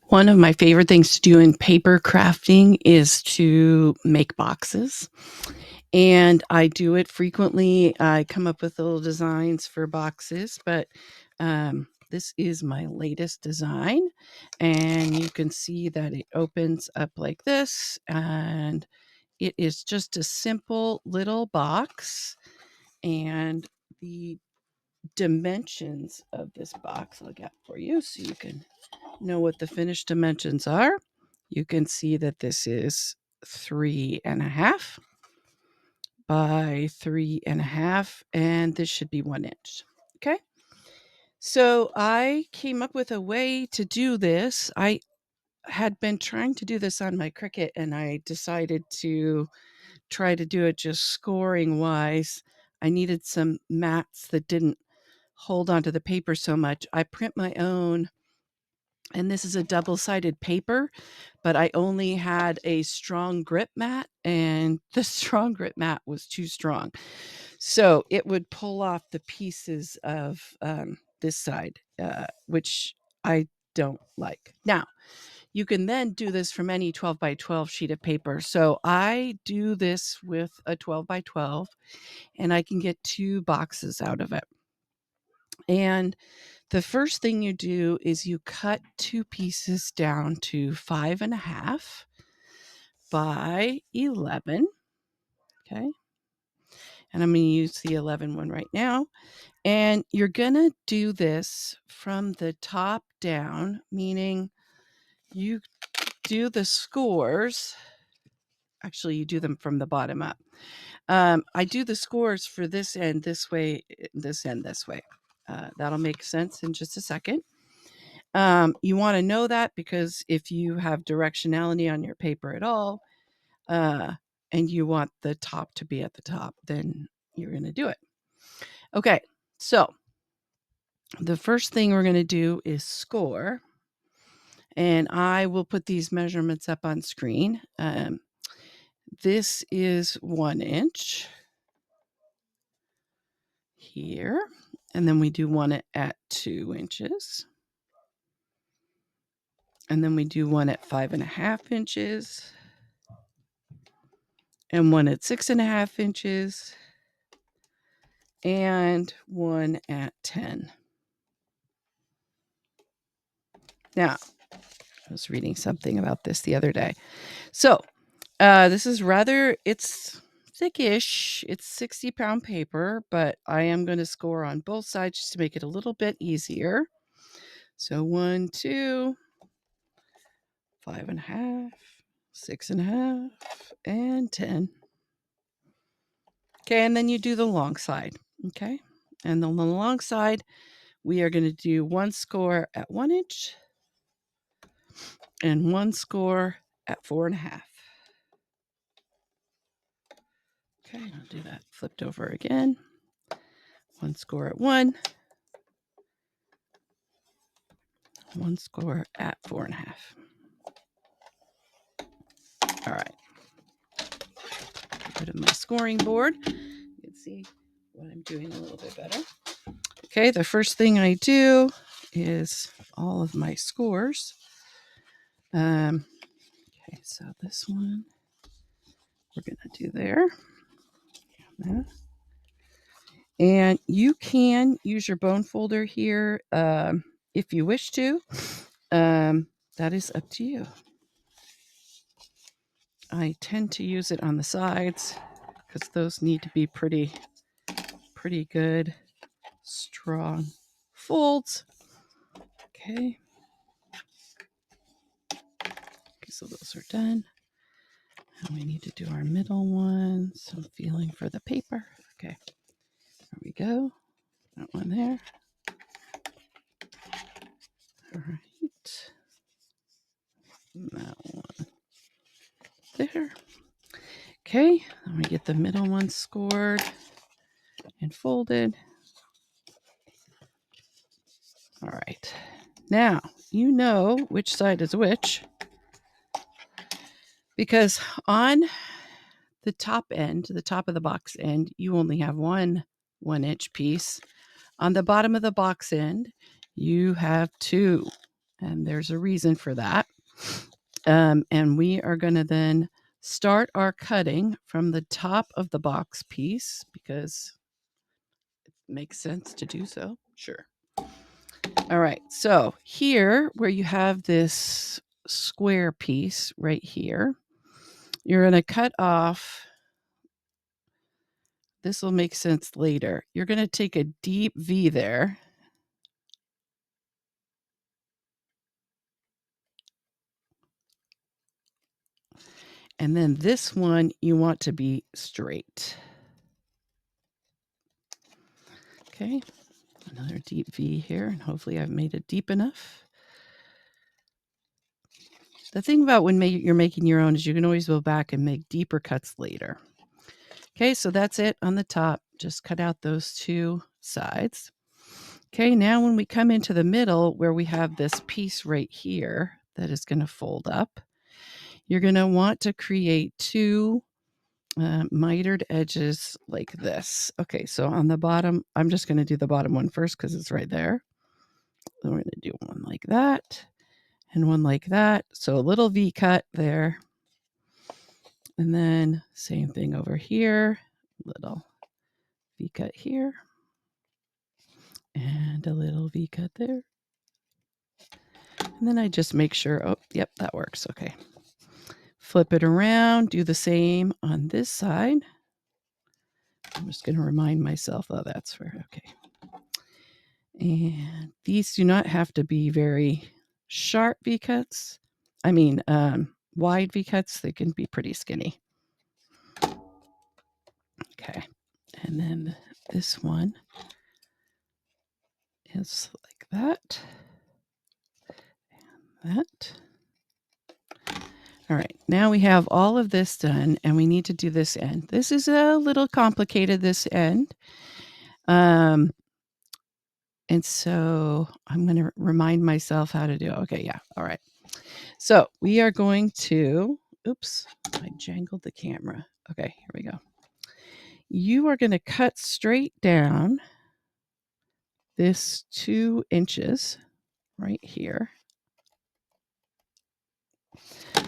One of my favorite things to do in paper crafting is to make boxes, and I do it frequently. I come up with little designs for boxes, but this is my latest design, and you can see that it opens up like this, and it is just a simple little box, and the dimensions of this box I'll get for you so you can know what the finished dimensions are. You can see that this is 3.5 by 3.5, and this should be 1 inch. Okay. So I came up with a way to do this. I had been trying to do this on my Cricut, and I decided to try to do it just scoring wise. I needed some mats that didn't hold onto the paper so much. I print my own, and this is a double-sided paper, but I only had a strong grip mat, and the strong grip mat was too strong. So it would pull off the pieces of this side, which I don't like. Now, you can then do this from any 12 by 12 sheet of paper. So I do this with a 12 by 12, and I can get 2 boxes out of it. And the first thing you do is you cut 2 pieces down to 5.5 by 11. Okay. And I'm going to use the 11 one right now. And you're going to do this from the top down, meaning you do the scores. Actually, you do them from the bottom up. I do the scores for this end this way, this end this way. That'll make sense in just a second. You want to know that because if you have directionality on your paper at all, and you want the top to be at the top, then you're going to do it. Okay, so the first thing we're going to do is score, and I will put these measurements up on screen. This is 1 inch here, and then we do one at 2 inches. And then we do one at 5.5 inches, and one at 6.5 inches, and one at 10. Now, I was reading something about this the other day. So, this is it's thickish. It's 60-pound paper, but I am going to score on both sides just to make it a little bit easier. So 1, 2, 5.5, 6.5, and 10. Okay, and then you do the long side. Okay, and on the long side, we are going to do one score at 1 inch and one score at 4.5. Okay, I'll do that flipped over again. One score at 1, one score at 4.5. All right. Get rid of my scoring board. You can see what I'm doing a little bit better. Okay, the first thing I do is all of my scores. Okay, so this one we're going to do there. And you can use your bone folder here if you wish to. That is up to you. I tend to use it on the sides because those need to be pretty good, strong folds. Okay. So those are done. And we need to do our middle one. Some feeling for the paper. Okay. There we go. That one there. All right. That one there. Okay. Let me get the middle one scored and folded. All right. Now, you know which side is which because on the top end, the top of the box end, you only have one 1-inch piece. On the bottom of the box end, you have 2 and there's a reason for that. And we are going to then start our cutting from the top of the box piece because it makes sense to do so. Sure. All right. So here, where you have this square piece right here, you're going to cut off. This will make sense later. You're going to take a deep V there. And then this one you want to be straight. Okay. Another deep V here, and hopefully I've made it deep enough. The thing about when you're making your own is you can always go back and make deeper cuts later. Okay, so that's it on the top. Just cut out those two sides. Okay, now when we come into the middle where we have this piece right here that is going to fold up, you're going to want to create two mitered edges like this. Okay, so on the bottom, I'm just going to do the bottom one first because it's right there. Then we're going to do one like that and one like that. So a little V cut there. And then same thing over here, little V cut here. And a little V cut there. And then I just make sure, oh, yep, that works. Okay. Flip it around, do the same on this side. I'm just going to remind myself, oh, that's where, okay. And these do not have to be very sharp V cuts. I mean, wide V cuts, they can be pretty skinny. Okay. And then this one is like that. And that. All right, now we have all of this done and we need to do this end. This is a little complicated, this end. And so I'm going to remind myself how to do it. Okay, yeah, all right. So we are going to, oops, I jangled the camera. Okay, here we go. You are going to cut straight down this 2 inches right here.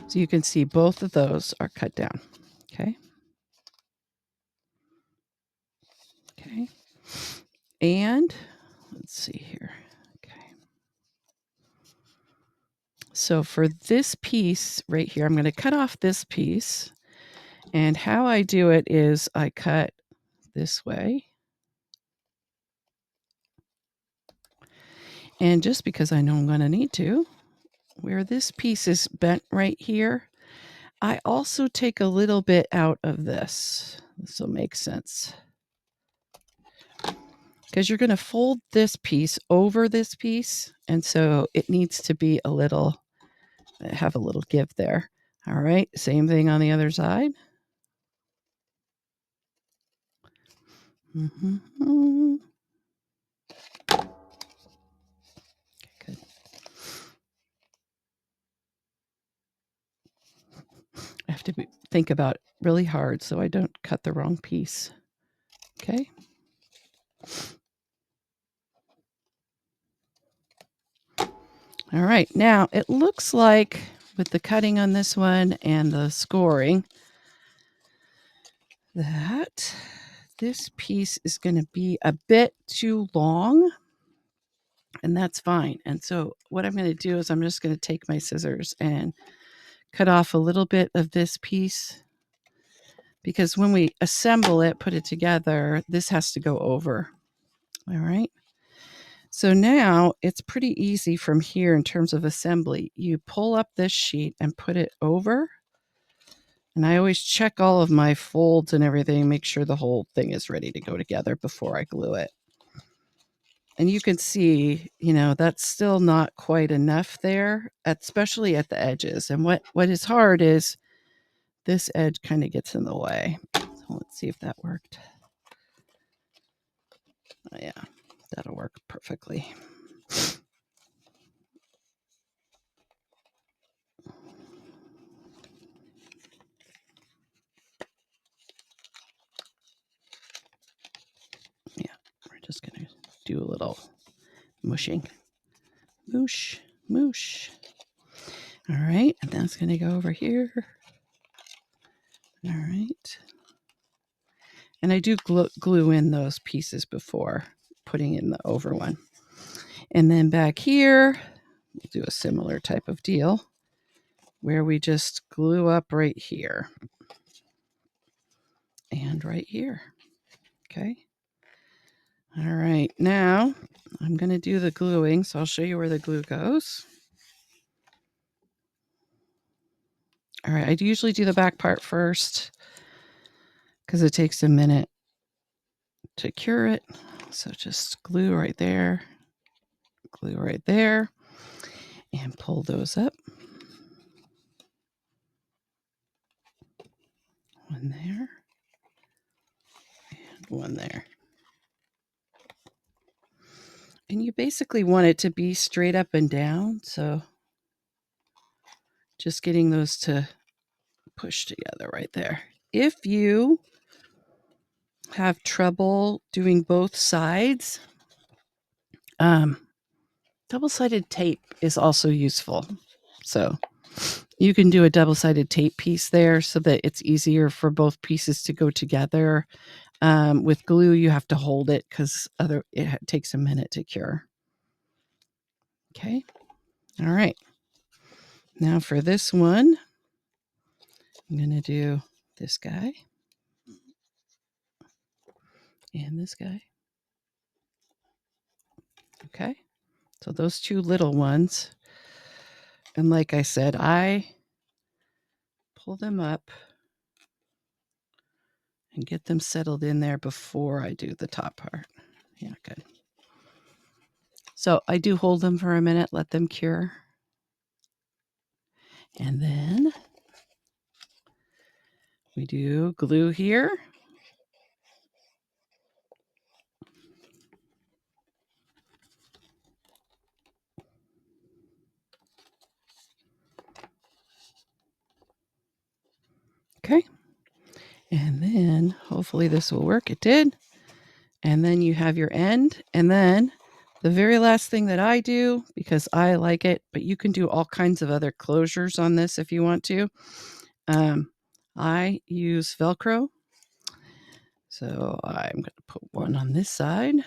So you can see both of those are cut down. Okay. Okay. And let's see here. Okay. So for this piece right here, I'm going to cut off this piece. And how I do it is I cut this way. And just because I know I'm going to need to, where this piece is bent right here, I also take a little bit out of this. This will make sense. Because you're going to fold this piece over this piece. And so it needs to be a little, have a little give there. All right. Same thing on the other side. Mm-hmm. Okay, good. I have to think about it really hard so I don't cut the wrong piece. Okay. All right. Now it looks like with the cutting on this one and the scoring that this piece is going to be a bit too long, and that's fine. And so what I'm going to do is I'm just going to take my scissors and cut off a little bit of this piece because when we assemble it, put it together, this has to go over. All right. So now it's pretty easy from here in terms of assembly. You pull up this sheet and put it over. And I always check all of my folds and everything, make sure the whole thing is ready to go together before I glue it. And you can see, that's still not quite enough there, especially at the edges. And what is hard is this edge kind of gets in the way. So let's see if that worked. Oh, yeah, that'll work perfectly. Yeah, we're just going to do a little mushing. Moosh, Moosh. All right, and that's going to go over here. All right. And I do glue in those pieces before putting in the over one. And then back here, we'll do a similar type of deal where we just glue up right here and right here. Okay. All right. Now I'm going to do the gluing. So I'll show you where the glue goes. All right. I usually do the back part first because it takes a minute to cure it. So just glue right there, and pull those up. One there and one there. And you basically want it to be straight up and down. So just getting those to push together right there. If you have trouble doing both sides, double-sided tape is also useful. So you can do a double-sided tape piece there so that it's easier for both pieces to go together. With glue, you have to hold it because it takes a minute to cure. Okay. All right. Now for this one, I'm going to do this guy and this guy. Okay. So those two little ones. And like I said, I pull them up and get them settled in there before I do the top part. Yeah, good. So I do hold them for a minute, let them cure. And then we do glue here. Okay. And then hopefully this will work. It did. And then you have your end. And then the very last thing that I do, because I like it, but you can do all kinds of other closures on this if you want to. I use Velcro. So I'm going to put one on this side.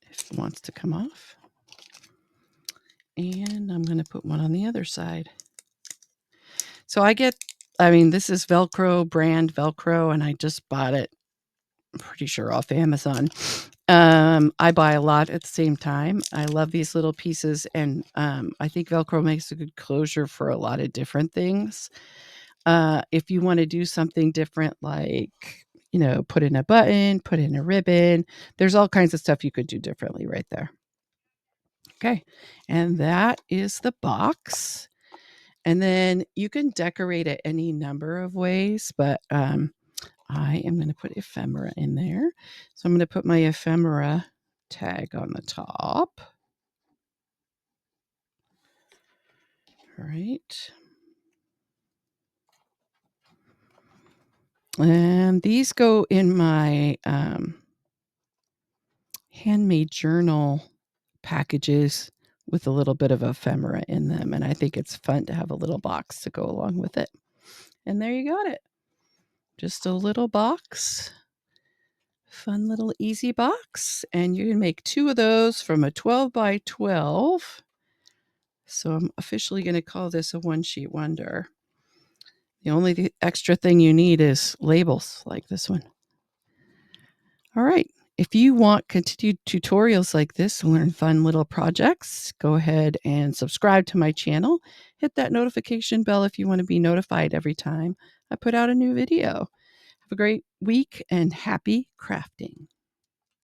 If it wants to come off. And I'm going to put one on the other side. So this is Velcro, brand Velcro, and I just bought it, I'm pretty sure, off Amazon. I buy a lot at the same time. I love these little pieces, and I think Velcro makes a good closure for a lot of different things. If you want to do something different, like, put in a button, put in a ribbon, there's all kinds of stuff you could do differently right there. Okay, and that is the box. And then you can decorate it any number of ways, but I am going to put ephemera in there. So I'm going to put my ephemera tag on the top. All right. And these go in my handmade journal packages with a little bit of ephemera in them. And I think it's fun to have a little box to go along with it. And there you got it. Just a little box. Fun little easy box. And you can make 2 of those from a 12 by 12. So I'm officially going to call this a one-sheet wonder. The only extra thing you need is labels like this one. All right. If you want continued tutorials like this and learn fun little projects, go ahead and subscribe to my channel. Hit that notification bell if you want to be notified every time I put out a new video. Have a great week and happy crafting.